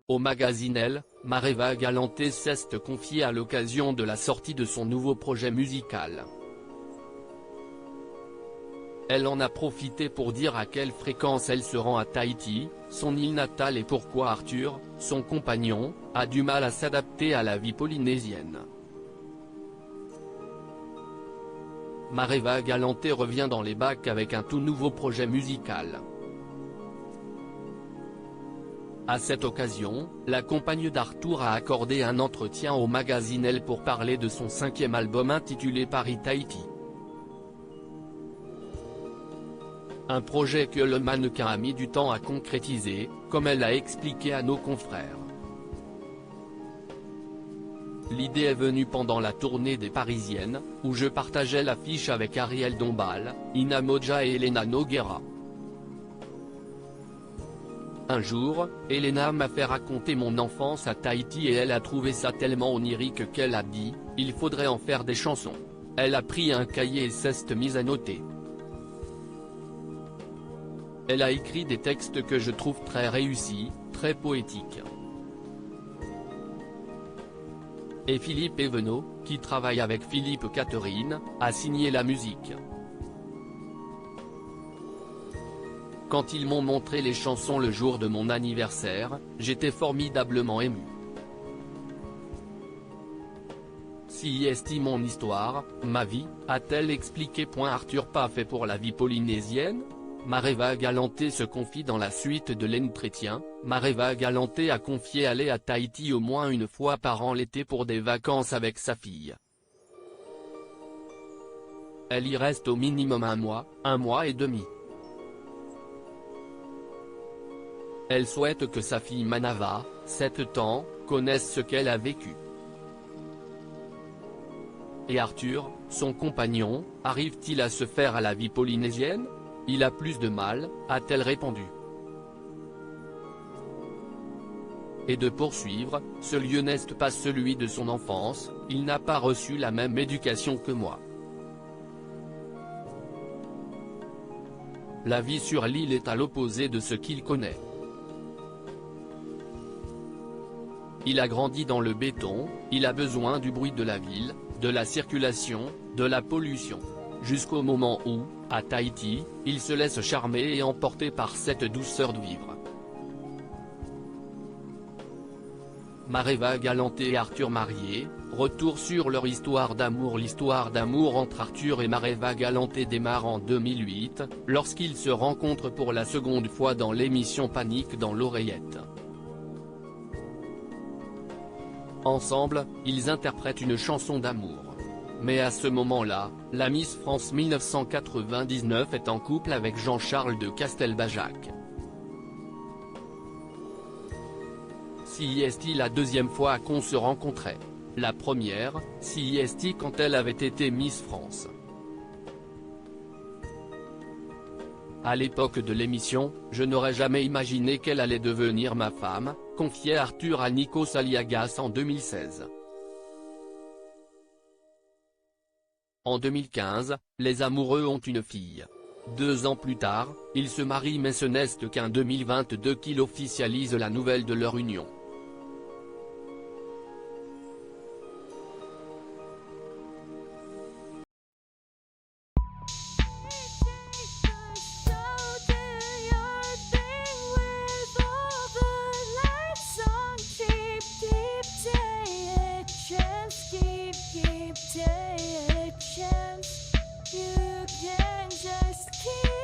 Au magazine Elle, Mareva Galanté s'est confiée à l'occasion de la sortie de son nouveau projet musical. Elle en a profité pour dire à quelle fréquence elle se rend à Tahiti, son île natale, et pourquoi Arthur, son compagnon, a du mal à s'adapter à la vie polynésienne. Mareva Galanté revient dans les bacs avec un tout nouveau projet musical. À cette occasion, la compagne d'Arthur a accordé un entretien au magazine Elle pour parler de son 5e album intitulé Paris Tahiti. Un projet que le mannequin a mis du temps à concrétiser, comme elle l'a expliqué à nos confrères. L'idée est venue pendant la tournée des Parisiennes, où je partageais l'affiche avec Ariel Dombal, Ina Moja et Elena Noguera. Un jour, Elena m'a fait raconter mon enfance à Tahiti et elle a trouvé ça tellement onirique qu'elle a dit « il faudrait en faire des chansons ». Elle a pris un cahier et s'est mise à noter. Elle a écrit des textes que je trouve très réussis, très poétiques. Et Philippe Evenot, qui travaille avec Philippe Catherine, a signé la musique. Quand ils m'ont montré les chansons le jour de mon anniversaire, j'étais formidablement ému. Si est mon histoire, ma vie, a-t-elle expliqué. Arthur pas fait pour la vie polynésienne. Mareva Galanté se confie dans la suite de l'entretien. Mareva Galanté a confié aller à Tahiti au moins une fois par an l'été pour des vacances avec sa fille. Elle y reste au minimum un mois et demi. Elle souhaite que sa fille Manava, 7 ans, connaisse ce qu'elle a vécu. Et Arthur, son compagnon, arrive-t-il à se faire à la vie polynésienne? Il a plus de mal, a-t-elle répondu. Et de poursuivre, ce lieu n'est pas celui de son enfance, il n'a pas reçu la même éducation que moi. La vie sur l'île est à l'opposé de ce qu'il connaît. Il a grandi dans le béton, il a besoin du bruit de la ville, de la circulation, de la pollution. Jusqu'au moment où, à Tahiti, il se laisse charmer et emporter par cette douceur de vivre. Mareva Galanté et Arthur mariés, retour sur leur histoire d'amour. L'histoire d'amour entre Arthur et Mareva Galanté démarre en 2008, lorsqu'ils se rencontrent pour la seconde fois dans l'émission Panique dans l'oreillette. Ensemble, ils interprètent une chanson d'amour. Mais à ce moment-là, la Miss France 1999 est en couple avec Jean-Charles de Castelbajac. Si est la deuxième fois qu'on se rencontrait. La première, si est quand elle avait été Miss France. À l'époque de l'émission, je n'aurais jamais imaginé qu'elle allait devenir ma femme, confiait Arthur à Nikos Aliagas en 2016. En 2015, les amoureux ont une fille. 2 ans plus tard, ils se marient, mais ce n'est qu'en 2022 qu'ils officialisent la nouvelle de leur union. You can just keep